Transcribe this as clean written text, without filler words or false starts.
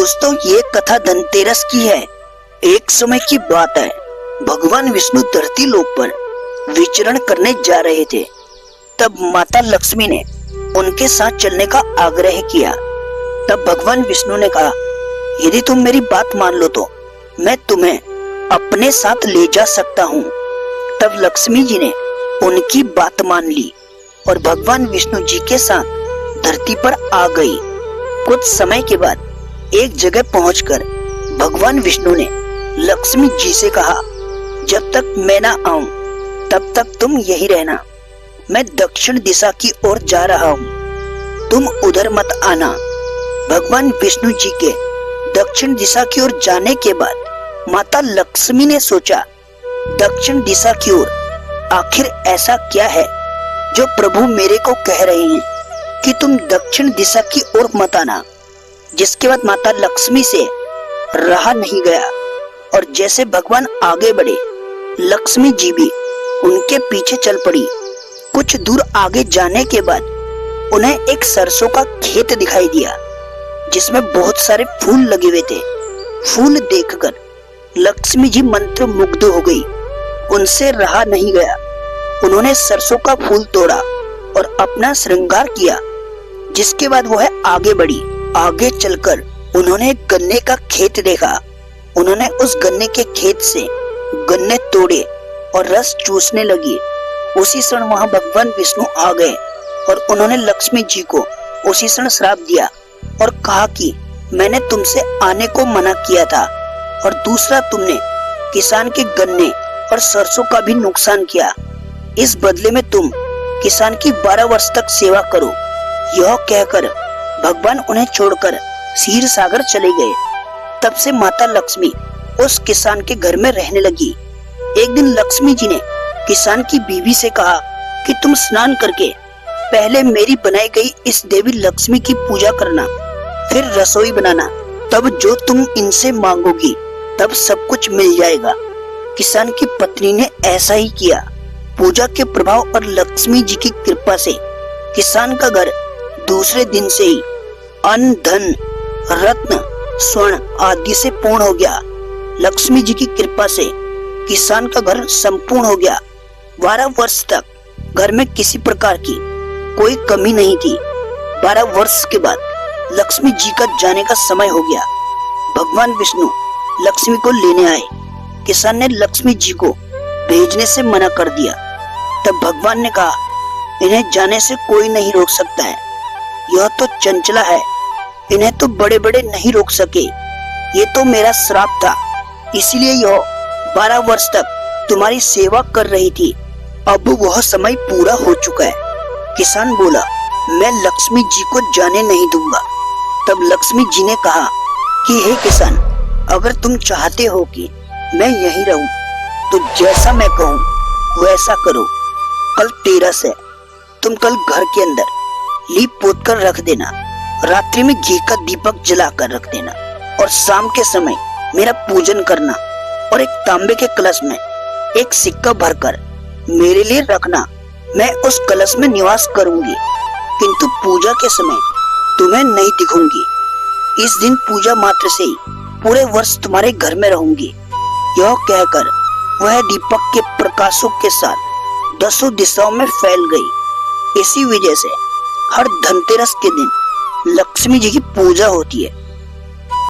दोस्तों, ये कथा धनतेरस की है। एक समय की बात है, भगवान विष्णु धरती लोक पर विचरण करने जा रहे थे। तब माता लक्ष्मी ने उनके साथ चलने का आग्रह किया। तब भगवान विष्णु ने कहा, यदि तुम मेरी बात मान लो तो मैं तुम्हें अपने साथ ले जा सकता हूँ। तब लक्ष्मी जी ने उनकी बात मान ली और भगवान विष्णु जी के साथ धरती पर आ गई। कुछ समय के बाद एक जगह पहुंचकर भगवान विष्णु ने लक्ष्मी जी से कहा, जब तक मैं ना आऊं तब तक तुम यही रहना। मैं दक्षिण दिशा की ओर जा रहा हूं, तुम उधर मत आना। भगवान विष्णु जी के दक्षिण दिशा की ओर जाने के बाद माता लक्ष्मी ने सोचा, दक्षिण दिशा की ओर आखिर ऐसा क्या है जो प्रभु मेरे को कह रहे हैं कि तुम दक्षिण दिशा की ओर मत आना। जिसके बाद माता लक्ष्मी से रहा नहीं गया और जैसे भगवान आगे बढ़े, लक्ष्मी जी भी उनके पीछे चल पड़ी। कुछ दूर आगे जाने के बाद उन्हें एक सरसों का खेत दिखाई दिया जिसमें बहुत सारे फूल लगे हुए थे। फूल देखकर लक्ष्मी जी मंत्र मुग्ध हो गई, उनसे रहा नहीं गया। उन्होंने सरसों का फूल तोड़ा और अपना श्रृंगार किया। जिसके बाद वह आगे बढ़ी। आगे चलकर उन्होंने एक गन्ने का खेत देखा। उन्होंने उस गन्ने के खेत से गन्ने तोड़े और रस चूसने लगी। उसी क्षण वहां भगवान विष्णु आ गए और उन्होंने लक्ष्मी जी को उसी क्षण श्राप दिया और कहा कि मैंने तुमसे आने को मना किया था और दूसरा तुमने किसान के गन्ने और सरसों का भी नुकसान किया। इस बदले में तुम किसान की 12 वर्ष तक सेवा करो। यह कहकर भगवान उन्हें छोड़कर क्षीर सागर चले गए। तब से माता लक्ष्मी उस किसान के घर में रहने लगी। एक दिन लक्ष्मी जी ने किसान की बीवी से कहा कि तुम स्नान करके पहले मेरी बनाई गई इस देवी लक्ष्मी की पूजा करना, फिर रसोई बनाना। तब जो तुम इनसे मांगोगी तब सब कुछ मिल जाएगा। किसान की पत्नी ने ऐसा ही किया। पूजा के प्रभाव और लक्ष्मी जी की कृपा से किसान का घर दूसरे दिन से ही अन्न, धन, रत्न, स्वर्ण आदि से पूर्ण हो गया। लक्ष्मी जी की कृपा से किसान का घर संपूर्ण हो गया। 12 वर्ष तक घर में किसी प्रकार की कोई कमी नहीं थी। 12 वर्ष के बाद लक्ष्मी जी का जाने का समय हो गया। भगवान विष्णु लक्ष्मी को लेने आए। किसान ने लक्ष्मी जी को भेजने से मना कर दिया। तब भगवान ने कहा, इन्हें जाने से कोई नहीं रोक सकता है। यह तो चंचला है, इन्हें तो बड़े बड़े नहीं रोक सके। ये तो मेरा श्राप था, इसलिए यह 12 वर्ष तक तुम्हारी सेवा कर रही थी। अब वह समय पूरा हो चुका है। किसान बोला, मैं लक्ष्मी जी को जाने नहीं दूंगा। तब लक्ष्मी जी ने कहा कि हे किसान, अगर तुम चाहते हो कि मैं यहीं रहूं तो जैसा मैं कहूं वैसा करो। कल तेरस है, तुम कल घर के अंदर लीप पोत कर रख देना। रात्रि में घी का दीपक जलाकर रख देना और शाम के समय मेरा पूजन करना और एक तांबे के कलश में एक सिक्का भरकर मेरे लिए रखना। मैं उस कलश में निवास करूंगी, किंतु पूजा के समय तुम्हें नहीं दिखूंगी। इस दिन पूजा मात्र से ही पूरे वर्ष तुम्हारे घर में रहूंगी। यह कहकर वह दीपक के प्रकाशों के साथ 10 दिशाओं में फैल गई। इसी वजह से हर धनतेरस के दिन लक्ष्मी जी की पूजा होती है।